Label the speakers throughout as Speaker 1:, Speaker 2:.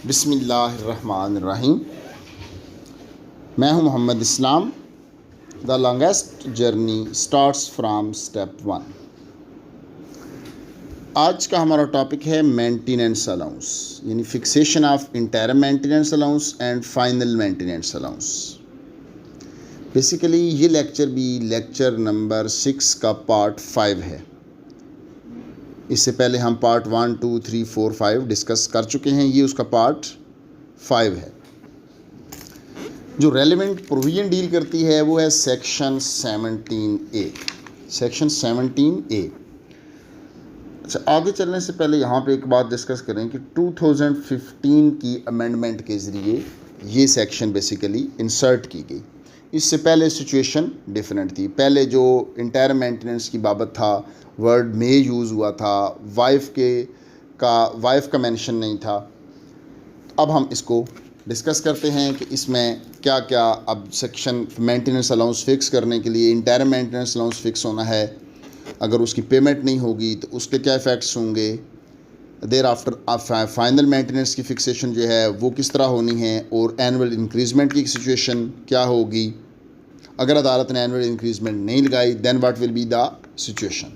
Speaker 1: बिस्मिल्लाहिर्रहमानिर्रहीम। मैं हूं Mohammad Islam. The longest journey starts from step 1। आज का हमारा टॉपिक है मेंटेनेंस अलाउंस, यानी fixation of interim maintenance allowance and final maintenance allowance. Basically ये लेक्चर भी लेक्चर नंबर 6 का पार्ट 5 है। इससे पहले हम पार्ट 1, 2, 3, 4, 5 डिस्कस कर चुके हैं। ये उसका पार्ट 5 है। जो रेलेवेंट प्रोविजन डील करती है वो है सेक्शन 17A। Section 17A। अच्छा, आगे चलने से पहले यहाँ पे एक बात डिस्कस करें कि 2015 की अमेंडमेंट के ज़रिए ये सेक्शन बेसिकली इंसर्ट की गई। इससे पहले सिचुएशन डिफरेंट थी। पहले जो इंटायर मेंटेनेंस की बाबत था, वर्ड मे यूज़ हुआ था, वाइफ का मेंशन नहीं था। अब हम इसको डिस्कस करते हैं कि इसमें क्या क्या अब सेक्शन मेंटेनेंस अलाउंस फिक्स करने के लिए इंटायर मेंटेनेंस अलाउंस फिक्स होना है। अगर उसकी पेमेंट नहीं होगी तो उसके क्या इफ़ेक्ट्स होंगे। देर आफ्टर फाइनल मेंटेनेंस की फिक्सेशन जो है वो किस तरह होनी है, और एनुअल इंक्रीजमेंट की सिचुएशन क्या होगी। अगर अदालत ने एनुअल इंक्रीजमेंट नहीं लगाई then what will be the situation.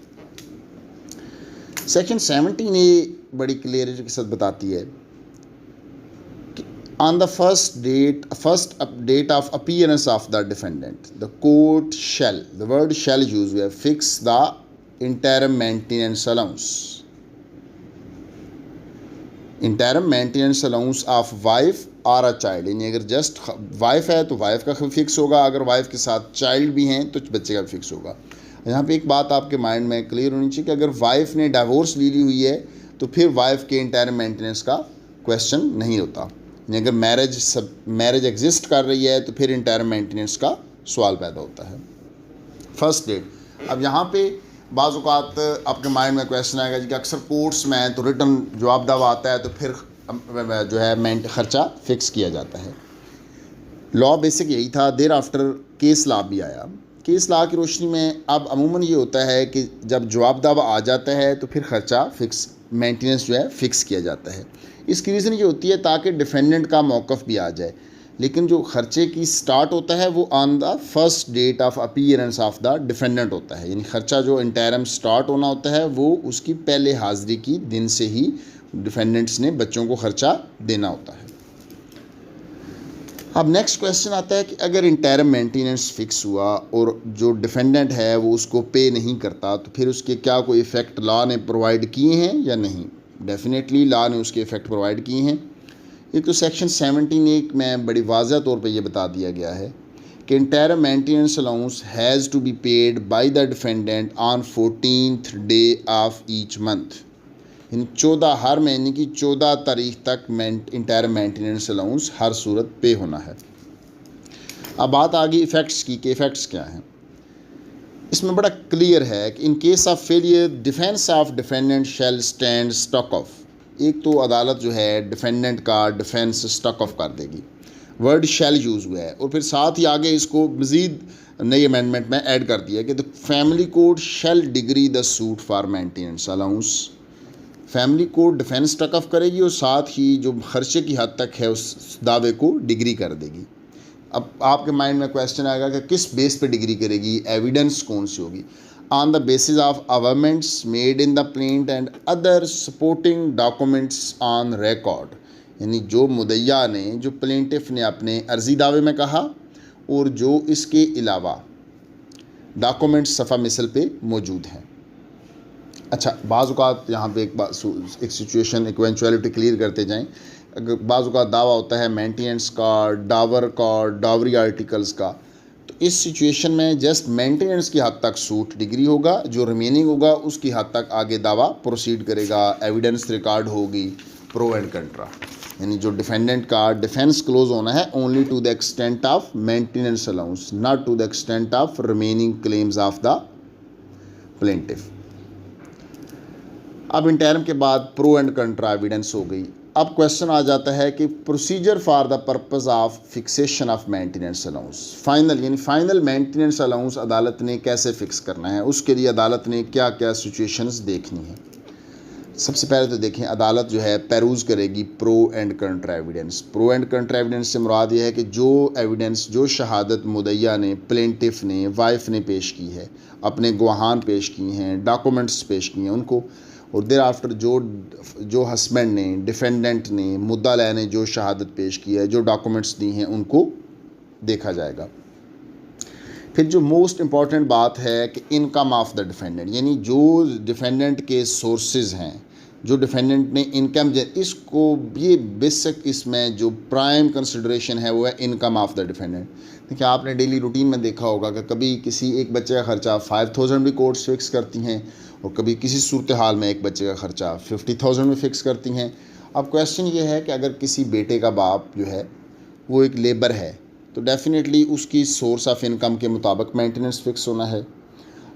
Speaker 1: Section 17A बड़ी क्लियरिटी के साथ बताती है कि on the first date of appearance of the defendant the court shall, the word shall use हुआ है, fix the interim maintenance allowance. Interim maintenance allowance of wife और a child, यानी अगर जस्ट वाइफ है तो वाइफ का fix होगा, अगर वाइफ के साथ चाइल्ड भी हैं तो बच्चे का फिक्स होगा। यहाँ पे एक बात आपके माइंड में क्लियर होनी चाहिए कि अगर वाइफ ने डाइवोर्स ली हुई है तो फिर वाइफ के इंटायर मेंटेनेंस का क्वेश्चन नहीं होता। यानी अगर मैरिज एग्जिस्ट कर रही है तो फिर इंटायर मेंटेनेंस का सवाल पैदा होता है। First date. अब यहाँ पे बाज़ औक़ात आपके माइंड में क्वेश्चन आएगा कि अक्सर कोर्ट्स में तो रिटर्न जवाब दावा आता है तो फिर जो है खर्चा फिक्स किया जाता है। लॉ बेसिक यही था। देर आफ्टर केस लॉ भी आया। केस लॉ की रोशनी में अब अमूमन ये होता है कि जब जवाब दावा आ जाता है तो फिर खर्चा फिक्स मेंटेनेंस जो है फिक्स किया जाता है। इसकी रीज़न ये होती है ताकि डिफेंडेंट का मौक़िफ़ भी आ जाए। लेकिन जो खर्चे की स्टार्ट होता है वो on the first date of appearance of the defendant होता है। यानी खर्चा जो इंटरिम स्टार्ट होना होता है वो उसकी पहले हाज़िरी की दिन से ही डिफेंडेंट्स ने बच्चों को खर्चा देना होता है। अब नेक्स्ट क्वेश्चन आता है कि अगर इंटरिम मेंटेनेंस फिक्स हुआ और जो डिफेंडेंट है वो उसको पे नहीं करता तो फिर उसके क्या कोई इफ़ेक्ट लॉ ने प्रोवाइड किए हैं या नहीं। डेफिनेटली लॉ ने उसके इफ़ेक्ट प्रोवाइड किए हैं। एक तो सेक्शन 17A में बड़ी वाज़ह तौर पे ये बता दिया गया है कि interim maintenance allowance has to be paid by the defendant on 14th day of each month. In 14 हर महीने की 14 तारीख तक इंटायर मेंटेनेंस अलाउंस हर सूरत पे होना है। अब बात आ गई इफ़ेक्ट्स की कि इफ़ेक्ट्स क्या हैं। इसमें बड़ा क्लियर है कि in case of failure defence of defendant shall stand struck off. एक तो अदालत जो है डिफेंडेंट का डिफेंस स्टॉक ऑफ कर देगी। वर्ड शैल यूज़ हुआ है और फिर साथ ही आगे इसको मज़ीद नई अमेंडमेंट में ऐड कर दिया कि the family court shell degree the suit for maintenance allowance. Family court defence stock of करेगी और साथ ही जो खर्चे की हद तक है उस दावे को डिग्री कर देगी। अब आपके माइंड में क्वेश्चन आएगा कि किस बेस पे डिग्री करेगी, एविडेंस कौन सी होगी। On the basis of averments made in the plaint and other supporting documents on record. यानी जो मुद्दइया ने, जो प्लेंटिफ ने अपने अर्जी दावे में कहा और जो इसके अलावा डॉक्यूमेंट्स सफ़ा मिसल पे मौजूद हैं। अच्छा, बाज़ औक़ात यहाँ पे एक सिचुएशन इवेंचुअलिटी क्लियर करते जाएं। अगर बाज़ औक़ात दावा होता है मेंटेनेंस का, डावर का, डावरी आर्टिकल्स का, तो इस सिचुएशन में जस्ट मेंटेनेंस की हद तक सूट डिग्री होगा, जो रिमेनिंग होगा उसकी हद तक आगे दावा प्रोसीड करेगा। एविडेंस रिकॉर्ड होगी, प्रो एंड कंट्रा। यानी जो डिफेंडेंट का डिफेंस क्लोज होना है only to the extent of maintenance allowance, not to the extent of remaining claims of the plaintiff. अब इंटरिम के बाद प्रो एंड कंट्रा एविडेंस हो गई। अब क्वेश्चन आ जाता है कि procedure for the purpose of fixation of maintenance allowance. Final यानी फाइनल मेंटेनेंस अलाउंस अदालत ने कैसे फ़िक्स करना है, उसके लिए अदालत ने क्या क्या सिचुएशंस देखनी है। सबसे पहले तो देखें, अदालत जो है पेरूज़ करेगी pro and कंट्रा evidence. Pro and कंट्रा evidence से मुराद ये है कि जो एविडेंस, जो शहादत मुद्दईया ने, प्लेंटिफ ने, वाइफ ने पेश की है, अपने गवाहान पेश किए हैं, डॉक्यूमेंट्स पेश किए हैं उनको, और देर आफ्टर जो हस्बैंड ने, डिफेंडेंट ने, मुद्दा ने जो शहादत पेश की है, जो डॉक्यूमेंट्स दी हैं, उनको देखा जाएगा। फिर जो मोस्ट इम्पॉर्टेंट बात है कि इनकम ऑफ द डिफेंडेंट, यानी जो डिफेंडेंट के सोर्सेज हैं, जो डिफेंडेंट ने इनकम, इसको ये बेसिक, इसमें जो प्राइम कंसिडरेशन है वो है इनकम ऑफ द डिफेंडेंट। देखिए, आपने डेली रूटीन में देखा होगा कि कभी किसी एक बच्चे का ख़र्चा 5000 भी कोर्ट्स फिक्स करती हैं, और कभी किसी सूरत हाल में एक बच्चे का ख़र्चा 50,000 में फ़िक्स करती हैं। अब क्वेश्चन ये है कि अगर किसी बेटे का बाप जो है वो एक लेबर है, तो डेफ़िनेटली उसकी सोर्स ऑफ इनकम के मुताबिक मेंटेनेंस फ़िक्स होना है।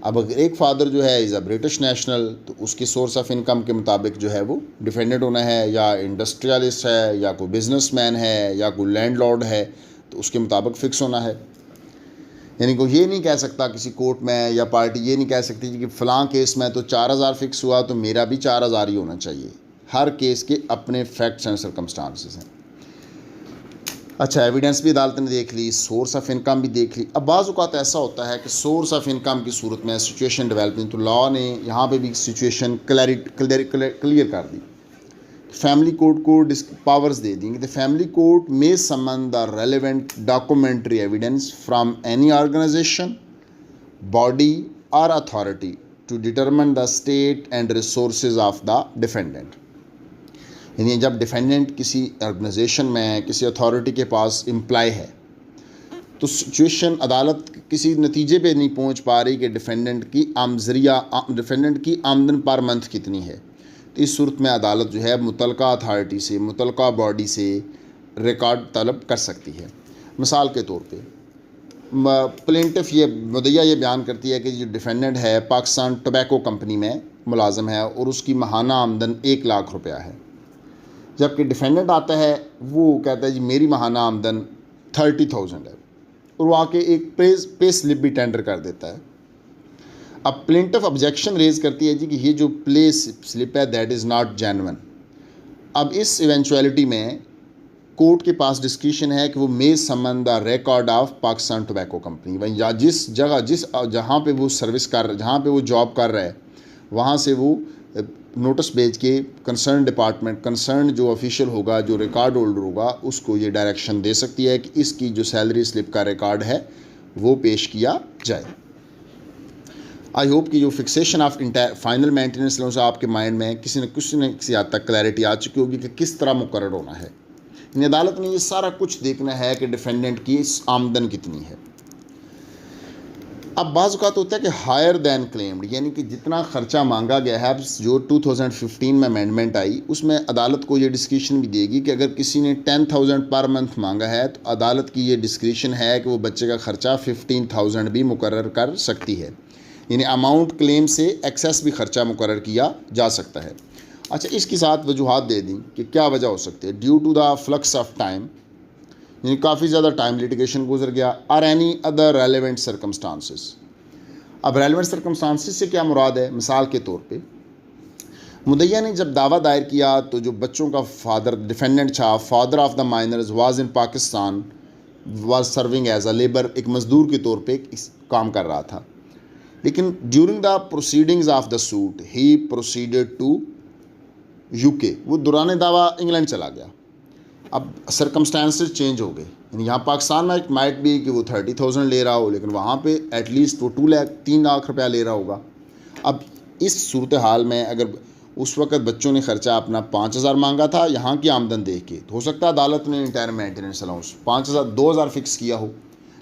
Speaker 1: अब अगर एक फ़ादर जो है इज़ अ ब्रिटिश नेशनल, तो उसकी सोर्स ऑफ इनकम के मुताबिक जो है वो डिफेंडेंट होना है, या इंडस्ट्रियलिस्ट है, या कोई बिजनेसमैन है, या कोई लैंडलॉर्ड है, तो उसके मुताबिक फ़िक्स होना है। यानी कोई ये नहीं कह सकता किसी कोर्ट में, या पार्टी ये नहीं कह सकती कि फ़लाँ केस में तो 4000 फ़िक्स हुआ तो मेरा भी 4000 ही होना चाहिए। हर केस के अपने फैक्ट्स एंड सर्कमस्टांसेस हैं। अच्छा, एविडेंस भी अदालत ने देख ली, सोर्स ऑफ इनकम भी देख ली। अब बाज़ औक़ात ऐसा होता है कि सोर्स ऑफ इनकम की सूरत में सिचुएशन डेवलप नहीं, तो लॉ ने यहाँ पे भी सिचुएशन क्लियर कर दी। फैमिली कोर्ट को पावर्स दे दी कि the family court may summon the relevant documentary evidence from any organisation, body और authority to determine the state and resources of the defendant. यानी जब डिफेंडेंट किसी ऑर्गेनाइजेशन में, किसी अथॉरिटी के पास एम्प्लॉय है, तो सिचुएशन अदालत किसी नतीजे पे नहीं पहुंच पा रही कि डिफेंडेंट की आमदन पर मंथ कितनी है, तो इस सूरत में अदालत जो है मुतलका अथॉरिटी से, मुतलका बॉडी से रिकॉर्ड तलब कर सकती है। मिसाल के तौर पे प्लेंटिफ मुद्दईया ये बयान करती है कि जो डिफेंडेंट है पाकिस्तान टोबैको कंपनी में मुलाजम है और उसकी माहाना आमदन 1 लाख रुपया है, जबकि डिफेंडेंट आता है वो कहता है जी मेरी माहाना आमदन 30,000 है, और वो आके एक पे स्लिप भी टेंडर कर देता है। अब प्लेंटिफ ऑब्जेक्शन रेज करती है जी कि ये जो पे स्लिप है दैट इज़ नॉट जेन्युइन। अब इस इवेंचुअलिटी में कोर्ट के पास डिस्क्रिशन है कि वो may summon the record of Pakistan tobacco company, वहीं या जहाँ पे वो जहाँ पे वो जॉब कर रहा है, वहाँ से वो नोटिस भेज के कंसर्न डिपार्टमेंट, कंसर्न जो ऑफिशियल होगा, जो रिकॉर्ड होल्डर होगा, उसको ये डायरेक्शन दे सकती है कि इसकी जो सैलरी स्लिप का रिकॉर्ड है वो पेश किया जाए। आई होप कि जो fixation of final maintenance loan से आपके माइंड में किसी न किसी हद तक क्लैरिटी आ चुकी होगी कि किस तरह मुकर्रर होना है। अदालत ने ये सारा कुछ देखना है कि डिफेंडेंट की आमदन कितनी है। अब बाज़ औक़ात होता है कि हायर दैन क्लेम्ड, यानी कि जितना ख़र्चा मांगा गया है, जो 2015 में अमेंडमेंट आई उसमें अदालत को ये डिस्क्रिशन भी देगी कि अगर किसी ने 10,000 पर मंथ मांगा है तो अदालत की ये डिस्क्रिशन है कि वो बच्चे का ख़र्चा 15,000 भी मुकर्रर कर सकती है, यानी अमाउंट क्लेम से एक्सेस भी ख़र्चा मुकर्रर किया जा सकता है। अच्छा, इसके साथ वजूहात दे दी कि क्या वजह हो सकती है। Due to the flux of time, यानी काफ़ी ज़्यादा टाइम लिटिगेशन गुजर गया, और एनी अदर रेलिवेंट सर्कमस्टांसेस। अब रेलिवेंट सर्कमस्टांसेस से क्या मुराद है? मिसाल के तौर पे मुद्दईया ने जब दावा दायर किया तो जो बच्चों का फादर डिफेंडेंट था, father of the minors was in Pakistan, was serving as a labour, एक मज़दूर के तौर पे काम कर रहा था, लेकिन during the proceedings of the suit he proceeded to UK, वो दौरान दावा इंग्लैंड चला गया। अब सर्कमस्टांसेस चेंज हो गए, यानी यहाँ पाकिस्तान में माइट भी कि वो 30,000 ले रहा हो, लेकिन वहाँ पे एटलीस्ट वो 3 लाख रुपया ले रहा होगा। अब इस सूरत हाल में अगर उस वक़्त बच्चों ने ख़र्चा अपना 5,000 मांगा था यहाँ की आमदन देख के, तो हो सकता है अदालत ने इंटायर मेंटेनेंस अलाउंस 2,000 फिक्स किया हो,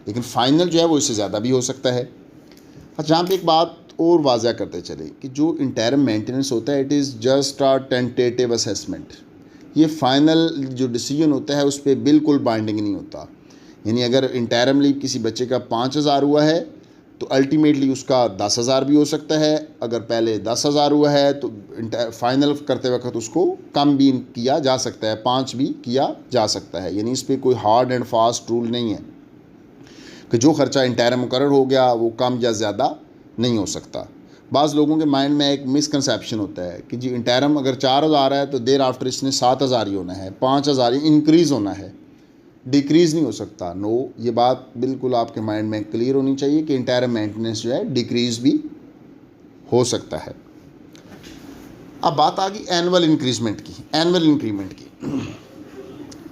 Speaker 1: लेकिन फ़ाइनल जो है वो इससे ज़्यादा भी हो सकता है। अच्छा, यहाँ पे एक बात और वाज़ा करते चले कि जो इंटरम मेंटेनेंस होता है it is just a tentative assessment. ये फ़ाइनल जो डिसीजन होता है उस पर बिल्कुल बाइंडिंग नहीं होता। यानी अगर इंटरमली किसी बच्चे का 5,000 हुआ है तो अल्टीमेटली उसका 10,000 भी हो सकता है। अगर पहले 10,000 हुआ है तो फाइनल करते वक्त उसको कम भी किया जा सकता है, 5 भी किया जा सकता है। यानी इस पर कोई हार्ड एंड फास्ट रूल नहीं है कि जो ख़र्चा इंटरम मुकर्रर हो गया वो कम या ज़्यादा नहीं हो सकता। बाज़ लोगों के माइंड में एक मिसकंसेप्शन होता है कि जी इंटरम अगर 4,000 है तो देर आफ्टर इसने 7,000 ही होना है, 5,000 ही इंक्रीज़ होना है, डिक्रीज़ नहीं हो सकता। नो, ये बात बिल्कुल आपके माइंड में क्लियर होनी चाहिए कि इंटरम मेंटेनेंस जो है डिक्रीज़ भी हो सकता है। अब बात आ गई एनुअल इंक्रीजमेंट की, एनुअल इंक्रीमेंट की।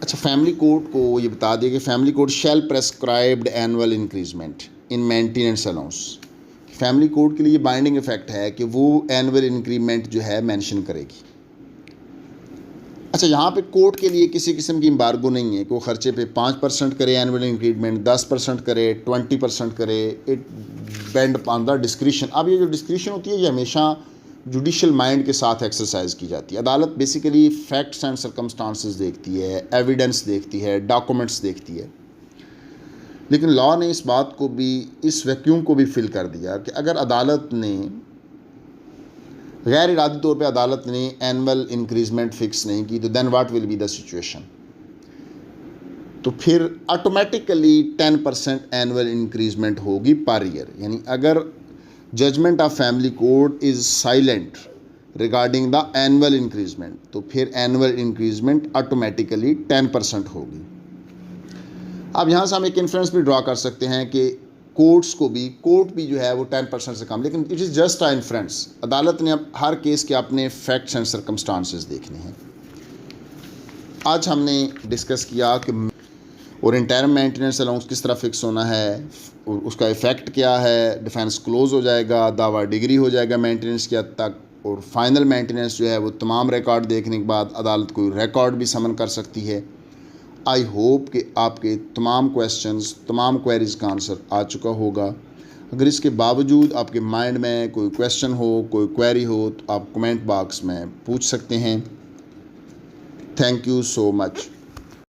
Speaker 1: अच्छा, फैमिली कोड को ये बता दिया कि family code shall prescribed annual increasement in maintenance allowance. Family code के लिए ये बाइंडिंग इफेक्ट है कि वो एनुअल इंक्रीमेंट जो है मेंशन करेगी। अच्छा, यहाँ पे कोर्ट के लिए किसी किस्म की एम्बार्गो नहीं है कि वो खर्चे पे 5% करे एनुअल इंक्रीमेंट, 10% करे, 20% करे। It bend on the discretion. अब ये जो डिस्क्रिशन होती है ये हमेशा जुडिशल माइंड के साथ एक्सरसाइज की जाती है। अदालत बेसिकली फैक्ट्स एंड सर्कमस्टांसेस देखती है, एविडेंस देखती है, डॉक्यूमेंट्स देखती है। लेकिन लॉ ने इस बात को भी, इस वैक्यूम को भी फिल कर दिया कि अगर अदालत ने गैर इरादी तौर पे अदालत ने एनुअल इंक्रीजमेंट फिक्स नहीं की तो then what will be the situation. तो फिर ऑटोमेटिकली 10% एनुअल इंक्रीजमेंट होगी पर ईयर। यानी अगर judgement of family code is silent regarding the annual increment तो फिर एनुअल इंक्रीजमेंट ऑटोमेटिकली 10% होगी। अब यहाँ से हम एक इन्फ्रेंस भी ड्रॉ कर सकते हैं कि कोर्ट भी जो है वो 10% से कम, लेकिन it is just a inference. अदालत ने अब हर केस के अपने फैक्ट्स एंड सर्कमस्टांसेस देखने हैं। आज हमने डिस्कस किया कि और इंटरम मेंटेनेंस अलाउंस किस तरह फिक्स होना है, उसका इफ़ेक्ट क्या है, डिफेंस क्लोज हो जाएगा, दावा डिग्री हो जाएगा मेंटेनेंस की हद तक, और फाइनल मेंटेनेंस जो है वो तमाम रिकॉर्ड देखने के बाद अदालत कोई रिकॉर्ड भी समन कर सकती है। आई होप कि आपके तमाम क्वेश्चंस, तमाम क्वेरीज़ का आंसर आ चुका होगा। अगर इसके बावजूद आपके माइंड में कोई क्वेश्चन हो, कोई क्वेरी हो तो आप कमेंट बॉक्स में पूछ सकते हैं। Thank you so much.